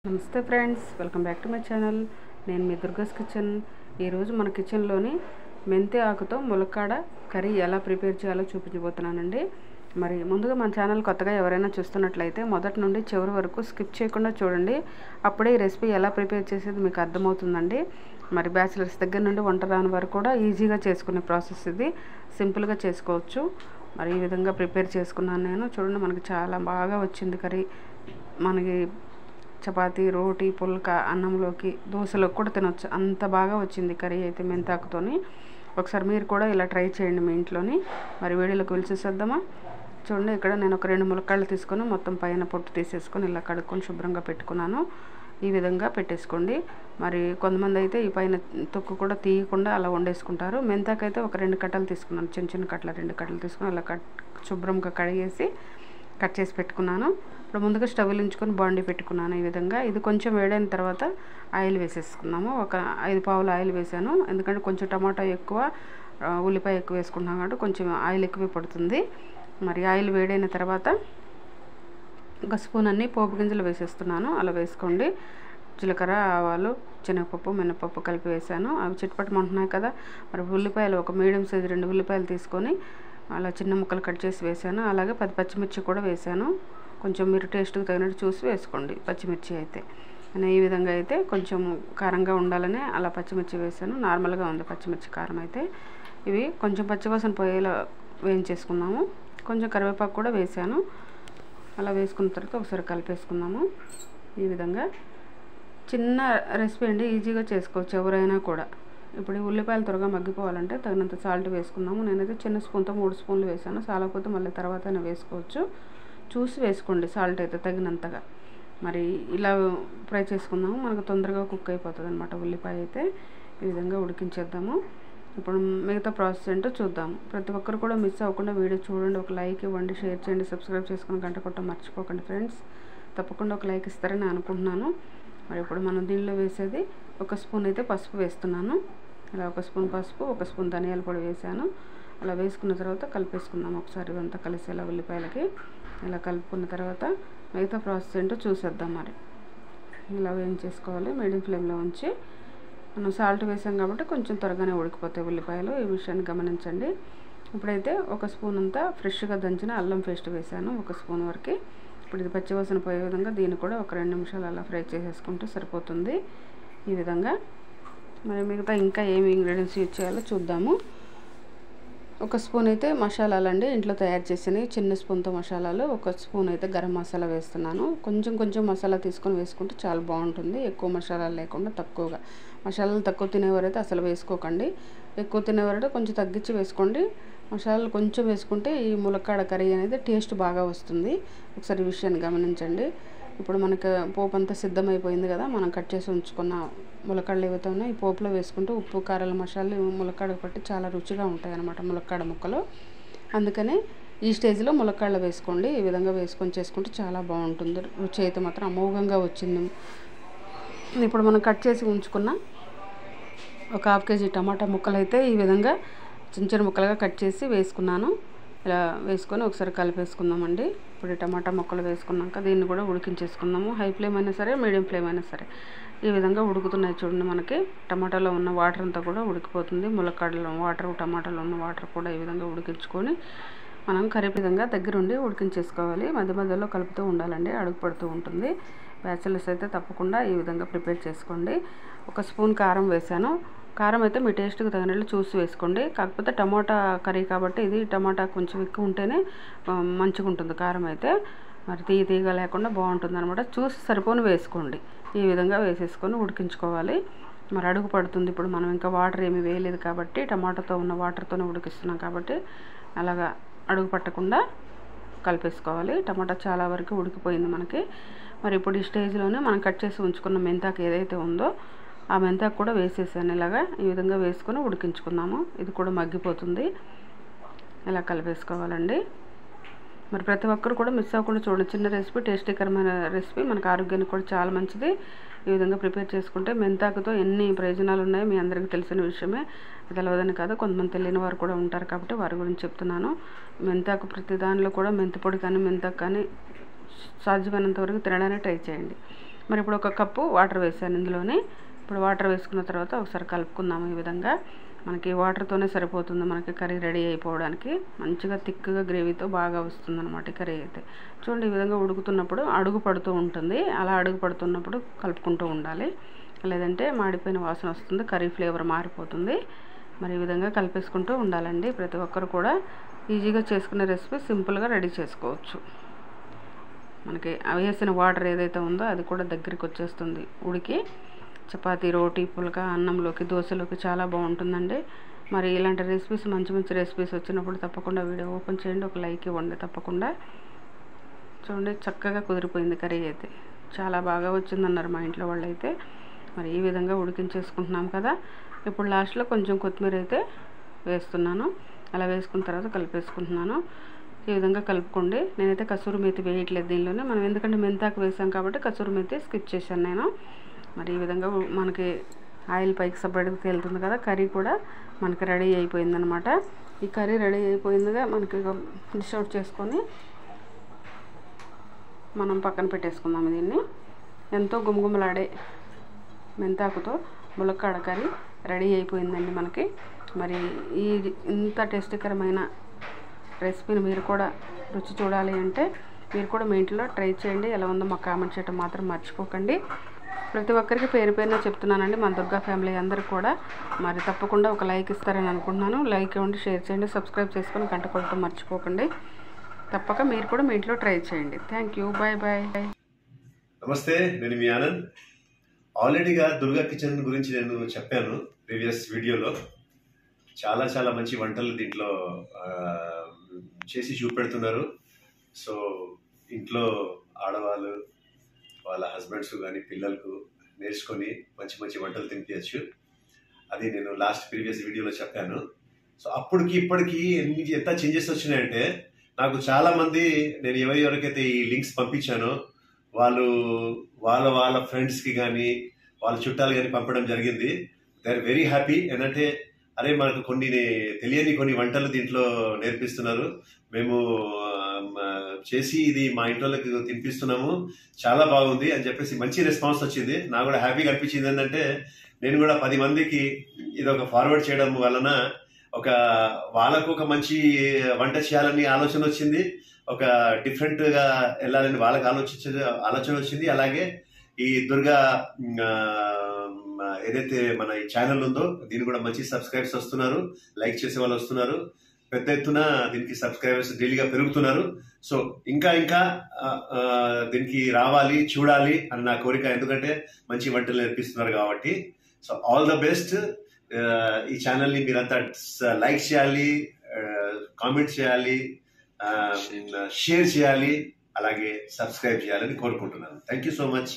నమస్తే friends, welcome back to my channel. నేను మీ దుర్గాస్ kitchen. ఈరోజు మన కిచెన్లోని మెంతి ఆకుతో ములక్కాడ కర్రీ ఎలా ప్రిపేర్ చేయాలో చూపించబోతున్నానండి. మరి ముందుగా మన ఛానల్ కొత్తగా ఎవరైనా చూస్తున్నట్లయితే మొదటి నుండి చివరి వరకు స్కిప్ చేయకుండా చూడండి. అప్పుడే ఈ రెసిపీ ఎలా ప్రిపేర్ చేసేది మీకు అర్థమవుతుందండి. మరి బ్యాచిలర్స్ దగ్గర నుండి వంట రాని వారు కూడా ఈజీగా చేసుకునే ప్రాసెస్ ఇది. సింపుల్గా చేసుకోవచ్చు. మరి ఈ విధంగా ప్రిపేర్ చేసుకున్నాను నేను. చూడండి, మనకి చాలా బాగా వచ్చింది కర్రీ. మనకి చపాతీ, రోటీ, పుల్కా, అన్నంలోకి, దోశలోకి కూడా తినొచ్చు. అంత బాగా వచ్చింది కర్రీ అయితే మెంతాకుతోని. ఒకసారి మీరు కూడా ఇలా ట్రై చేయండి మీ ఇంట్లోని. మరి వీడియోలోకి వెళ్ళి చూసేద్దామా. చూడండి, ఇక్కడ నేను ఒక 2 ములక్కాడలు తీసుకొని మొత్తం పైన పొట్టు తీసేసుకొని ఇలా కడుక్కొని శుభ్రంగా పెట్టుకున్నాను. ఈ విధంగా పెట్టేసుకోండి. మరి కొంతమంది అయితే ఈ పైన తొక్కు కూడా తీయకుండా అలా వండేసుకుంటారు. మెంతాకైతే ఒక 2 కట్టలు తీసుకున్నాను. చిన్న చిన్న కట్టలు 2 కట్టలు తీసుకుని అలా శుభ్రంగా కడిగేసి కట్ చేసి పెట్టుకున్నాను. ఇప్పుడు ముందుగా స్టవ్ వెలిగించుకొని బాండీ పెట్టుకున్నాను. ఈ విధంగా ఇది కొంచెం వేడైన తర్వాత ఆయిల్ వేసేసుకున్నాము. ఒక 5 పావులు ఆయిల్ వేసాను. ఎందుకంటే కొంచెం టమాటా ఎక్కువ, ఉల్లిపాయ ఎక్కువ వేసుకుంటున్నాం కాబట్టి కొంచెం ఆయిల్ ఎక్కువే పడుతుంది. మరి ఆయిల్ వేడైన తర్వాత ఒక స్పూన్ అన్ని పోపు గింజలు వేసేస్తున్నాను. అలా వేసుకోండి. జీలకర్ర, ఆవాలు, శనగపప్పు, మినపప్పు కలిపి వేసాను. అవి చిట్పటమంటున్నాయి కదా. మరి ఉల్లిపాయలు ఒక మీడియం సైజు 2 ఉల్లిపాయలు తీసుకొని అలా చిన్న ముక్కలు కట్ చేసి వేసాను. అలాగే 10 పచ్చిమిర్చి కూడా వేసాను. కొంచెం మీరు టేస్ట్కి తగినట్టు చూసి వేసుకోండి పచ్చిమిర్చి అయితే. నేను ఈ విధంగా అయితే కొంచెం కారంగా ఉండాలని అలా పచ్చిమిర్చి వేసాను. నార్మల్గా ఉంది పచ్చిమిర్చి కారం అయితే. ఇవి కొంచెం పచ్చివాసన పోయేలా వేయించేసుకున్నాము. కొంచెం కరివేపాకు కూడా వేసాను. అలా వేసుకున్న తర్వాత ఒకసారి కలిపేసుకున్నాము. ఈ విధంగా చిన్న రెసిపీ అండి, ఈజీగా చేసుకోవచ్చు ఎవరైనా కూడా. ఇప్పుడు ఈ ఉల్లిపాయలు త్వరగా మగ్గిపోవాలంటే తగినంత సాల్ట్ వేసుకున్నాము. నేనైతే చిన్న స్పూన్తో 3 స్పూన్లు వేసాను. చాలకపోతే మళ్ళీ తర్వాత వేసుకోవచ్చు. చూసి వేసుకోండి సాల్ట్ అయితే తగినంతగా. మరి ఇలా ఫ్రై చేసుకుందాము. మనకు తొందరగా కుక్ అయిపోతుంది అనమాట ఉల్లిపాయ అయితే. ఈ విధంగా ఉడికించేద్దాము. ఇప్పుడు మిగతా ప్రాసెస్ ఏంటో చూద్దాము. ప్రతి ఒక్కరు కూడా మిస్ అవ్వకుండా వీడియో చూడండి. ఒక లైక్ ఇవ్వండి, షేర్ చేయండి, సబ్స్క్రైబ్ చేసుకుని గంట కొట్ట మర్చిపోకండి ఫ్రెండ్స్. తప్పకుండా ఒక లైక్ ఇస్తారని అనుకుంటున్నాను. మరి ఇప్పుడు మనం దీనిలో వేసేది ఒక స్పూన్ అయితే పసుపు వేస్తున్నాను. ఇలా ఒక స్పూన్ పసుపు, ఒక స్పూన్ ధనియాల పొడి వేసాను. అలా వేసుకున్న తర్వాత కలిపేసుకుందాం ఒకసారి ఇదంతా కలిసేలా ఉల్లిపాయలకి. ఇలా కలుపుకున్న తర్వాత మిగతా ప్రాసెస్ ఏంటో చూసేద్దాం. మరి ఇలా వేయించేసుకోవాలి మీడియం ఫ్లేమ్లో ఉంచి. మనం సాల్ట్ వేసాం కాబట్టి కొంచెం త్వరగానే ఉడికిపోతాయి ఉల్లిపాయలు. ఈ విషయాన్ని గమనించండి. ఇప్పుడైతే ఒక స్పూన్ అంతా ఫ్రెష్గా దంచిన అల్లం పేస్ట్ వేసాను, ఒక స్పూన్ వరకు. ఇప్పుడు ఇది పచ్చివాసన పోయే విధంగా దీన్ని కూడా ఒక 2 నిమిషాలు అలా ఫ్రై చేసేసుకుంటే సరిపోతుంది. ఈ విధంగా మరి మిగతా ఇంకా ఏమి ఇంగ్రీడియంట్స్ యూజ్ చేయాలో చూద్దాము. ఒక స్పూన్ అయితే మసాలాలండి, ఇంట్లో తయారు చేసినవి చిన్న స్పూన్తో మసాలాలు. ఒక స్పూన్ అయితే గరం మసాలా వేస్తున్నాను. కొంచెం కొంచెం మసాలా తీసుకొని వేసుకుంటే చాలా బాగుంటుంది. ఎక్కువ మసాలాలు లేకుండా తక్కువగా. మసాలాలు తక్కువ తినేవారైతే అసలు వేసుకోకండి. ఎక్కువ తినేవారైతే కొంచెం తగ్గించి వేసుకోండి. మసాలాలు కొంచెం వేసుకుంటే ఈ ములక్కాడ కర్రీ అనేది టేస్ట్ బాగా వస్తుంది. ఒకసారి ఈ విషయాన్ని గమనించండి. ఇప్పుడు మనకు పోపు అంతా సిద్ధమైపోయింది కదా. మనం కట్ చేసి ఉంచుకున్న ములక్కాడలు ఏవైతే ఉన్నాయో ఈ పోపులో వేసుకుంటూ ఉప్పు, కారాల మసాలాలు ములక్కాడకు పట్టి చాలా రుచిగా ఉంటాయి అన్నమాట ములక్కాడ ముక్కలు. అందుకని ఈ స్టేజ్లో ములక్కాడలు వేసుకోండి. ఈ విధంగా వేసుకొని చేసుకుంటే చాలా బాగుంటుంది. రుచి అయితే మాత్రం అమోఘంగా వచ్చింది. ఇప్పుడు మనం కట్ చేసి ఉంచుకున్న ఒక 1/2 కేజీ టమాటా ముక్కలు అయితే ఈ విధంగా చిన్న చిన్న ముక్కలుగా కట్ చేసి వేసుకున్నాను. ఇలా వేసుకొని ఒకసారి కలిపేసుకుందామండి. ఇప్పుడు టమాటా ముక్కలు వేసుకున్నాక దీన్ని కూడా ఉడికించేసుకుందాము. హై ఫ్లేమ్ అయినా సరే, మీడియం ఫ్లేమ్ అయినా సరే. ఈ విధంగా ఉడుకుతున్నాయి చూడండి. మనకి టమాటాలో ఉన్న వాటర్ అంతా కూడా ఉడికిపోతుంది. ములక్కాడలో వాటర్, టమాటాలో ఉన్న వాటర్ కూడా ఈ విధంగా ఉడికించుకొని మనం కర్రీ విధంగా దగ్గరుండి ఉడికించేసుకోవాలి. మధ్య మధ్యలో కలుపుతూ ఉండాలండి, అడుగు పడుతూ ఉంటుంది. బ్యాచిలర్స్ అయితే తప్పకుండా ఈ విధంగా ప్రిపేర్ చేసుకోండి. ఒక స్పూన్ కారం వేసాను. కారం అయితే మీ టేస్ట్కి తగినట్లు చూసి వేసుకోండి. కాకపోతే టమాటా కర్రీ కాబట్టి ఇది టమాటా కొంచెం ఎక్కువ ఉంటేనే మంచిగా ఉంటుంది కారం అయితే. మరి తీయగా లేకుండా బాగుంటుంది అనమాట. చూసి సరిపోని వేసుకోండి. ఈ విధంగా వేసేసుకొని ఉడికించుకోవాలి. మరి అడుగు పడుతుంది. ఇప్పుడు మనం ఇంకా వాటర్ ఏమీ వేయలేదు కాబట్టి, టమాటాతో ఉన్న వాటర్తోనే ఉడికిస్తున్నాం కాబట్టి అలాగా అడుగు పట్టకుండా కలిపేసుకోవాలి. టమాటా చాలా వరకు ఉడికిపోయింది మనకి. మరి ఇప్పుడు ఈ స్టేజ్లోనే మనం కట్ చేసి ఉంచుకున్న మెంతాకు ఏదైతే ఉందో ఆ మెంతాకు కూడా వేసేసాను. ఇలాగా ఈ విధంగా వేసుకొని ఉడికించుకున్నాము. ఇది కూడా మగ్గిపోతుంది. ఇలా కలిపేసుకోవాలండి. మరి ప్రతి ఒక్కరు కూడా మిస్ అవ్వకుండా చూడండి. చిన్న రెసిపీ, టేస్టీకరమైన రెసిపీ, మనకు ఆరోగ్యానికి కూడా చాలా మంచిది. ఈ విధంగా ప్రిపేర్ చేసుకుంటే మెంతాకుతో ఎన్ని ప్రయోజనాలు ఉన్నాయో మీ అందరికీ తెలిసిన విషయమే. తెలవదని కాదు, కొంతమంది తెలియని వారు కూడా ఉంటారు కాబట్టి వారి గురించి చెప్తున్నాను. మెంతాకు ప్రతి దానిలో కూడా మెంతి పొడి కానీ, మెంతాకు కానీ సాధ్యమైనంత వరకు తినడానికి ట్రై చేయండి. మరి ఇప్పుడు ఒక కప్పు వాటర్ వేసాను ఇందులోని. ఇప్పుడు వాటర్ వేసుకున్న తర్వాత ఒకసారి కలుపుకుందాము. ఈ విధంగా మనకి వాటర్తోనే సరిపోతుంది మనకి కర్రీ రెడీ అయిపోవడానికి. మంచిగా థిక్గా గ్రేవీతో బాగా వస్తుంది అనమాట కర్రీ అయితే. చూడండి ఈ విధంగా ఉడుకుతున్నప్పుడు అడుగు పడుతూ ఉంటుంది. అలా అడుగు పడుతున్నప్పుడు కలుపుకుంటూ ఉండాలి, లేదంటే మాడిపోయిన వాసన వస్తుంది, కర్రీ ఫ్లేవర్ మారిపోతుంది. మరి ఈ విధంగా కలిపేసుకుంటూ ఉండాలండి. ప్రతి ఒక్కరు కూడా ఈజీగా చేసుకునే రెసిపీ సింపుల్గా రెడీ చేసుకోవచ్చు. మనకి వేసిన వాటర్ ఏదైతే ఉందో అది కూడా దగ్గరికి వచ్చేస్తుంది ఉడికి. చపాతీ, రోటీ, పుల్కా, అన్నంలోకి, దోశలోకి చాలా బాగుంటుందండి. మరి ఇలాంటి రెసిపీస్, మంచి మంచి రెసిపీస్ వచ్చినప్పుడు తప్పకుండా వీడియో ఓపెన్ చేయండి, ఒక లైక్ ఇవ్వండి తప్పకుండా. చూడండి చక్కగా కుదిరిపోయింది కర్రీ అయితే. చాలా బాగా వచ్చిందన్నారు మా ఇంట్లో వాళ్ళు అయితే. మరి ఈ విధంగా ఉడికించేసుకుంటున్నాం కదా. ఇప్పుడు లాస్ట్లో కొంచెం కొత్తిమీర అయితే వేస్తున్నాను. అలా వేసుకున్న తర్వాత కలిపేసుకుంటున్నాను. ఈ విధంగా కలుపుకోండి. నేనైతే కసూరి మేతి వేయట్లేదు దీనిలోనే, మనం ఎందుకంటే మెంతాకు వేసాం కాబట్టి కసూరి మేతి స్కిప్ చేశాను నేను. మరి ఈ విధంగా మనకి ఆయిల్ పైకి సపరేట్గా తేలుతుంది కదా. కర్రీ కూడా మనకి రెడీ అయిపోయిందనమాట. ఈ కర్రీ రెడీ అయిపోయిందిగా మనకి డిష్ అవుట్ చేసుకొని మనం పక్కన పెట్టేసుకుందాం. దీన్ని ఎంతో గుమగుమలాడే మెంతాకుతో ములక్కాడ కర్రీ రెడీ అయిపోయిందండి మనకి. మరి ఇంత టేస్టీకరమైన రెసిపీని మీరు కూడా రుచి చూడాలి అంటే మీరు కూడా మీ ఇంట్లో ట్రై చేయండి. ఎలా ఉందో మాకు కామెంట్ చేయడం మాత్రం మర్చిపోకండి. ప్రతి ఒక్కరికి పేరు పేరున చెప్తున్నానండి, మన దుర్గా ఫ్యామిలీ అందరికి కూడా. మరి తప్పకుండా ఒక లైక్ ఇస్తారని అనుకుంటున్నాను. లైక్ ఇవ్వండి, షేర్ చేయండి, సబ్స్క్రైబ్ చేసుకొని గంట కొట్టడం మర్చిపోకండి. తప్పక మీరు కూడా మీ ఇంట్లో ట్రై చేయండి. Thank you, bye bye. నమస్తే, నేను మీ ఆనంద్. ఆల్రెడీగా దుర్గా కిచెన్ గురించి నేను చెప్పాను ప్రీవియస్ వీడియోలో. చాలా చాలా మంచి వంటలు దీంట్లో చేసి చూపెడుతున్నారు. సో ఇంట్లో ఆడవాళ్ళు వాళ్ళ హస్బెండ్స్ కానీ పిల్లలకు నేర్చుకొని మంచి మంచి వంటలు తినిపించచ్చు. అది నేను లాస్ట్ ప్రీవియస్ వీడియోలో చెప్పాను. సో అప్పటికి ఇప్పటికి ఎంత చేంజెస్ వచ్చినాయంటే, నాకు చాలా మంది నేను ఎవరికైతే ఈ లింక్స్ పంపించానో వాళ్ళు వాళ్ళ ఫ్రెండ్స్కి కానీ వాళ్ళ చుట్టాలు కానీ పంపడం జరిగింది. They are very happy. ఏంటంటే అరే మనకు తెలియని కొన్ని వంటలు దీంట్లో నేర్పిస్తున్నారు, మేము చేసి ఇది మా ఇంట్లోకి తినిపిస్తున్నాము, చాలా బాగుంది అని చెప్పేసి మంచి రెస్పాన్స్ వచ్చింది. నాకు కూడా హ్యాపీగా అనిపించింది. ఏంటంటే నేను కూడా 10 మందికి ఇది ఒక ఫార్వర్డ్ చేయడం వలన వాళ్ళకు ఒక మంచి వంట చేయాలని ఆలోచన వచ్చింది, ఒక డిఫరెంట్గా వెళ్ళాలని వాళ్ళకి ఆలోచన వచ్చింది. అలాగే ఈ దుర్గా ఏదైతే మన ఈ ఛానల్ ఉందో దీనికి కూడా మంచి సబ్స్క్రైబర్స్ వస్తున్నారు, లైక్ చేసే వాళ్ళు వస్తున్నారు, పెద్ద ఎత్తున దీనికి సబ్స్క్రైబర్స్ డైలీగా పెరుగుతున్నారు. సో ఇంకా దీనికి రావాలి, చూడాలి అని నా కోరిక. ఎందుకంటే మంచి వంటలు నేర్పిస్తున్నారు కాబట్టి. So all the best. ఈ ఛానల్ని మీరంతా లైక్ చేయాలి, కామెంట్ చేయాలి, షేర్ చేయాలి, అలాగే సబ్స్క్రైబ్ చేయాలని కోరుకుంటున్నాను. Thank you so much.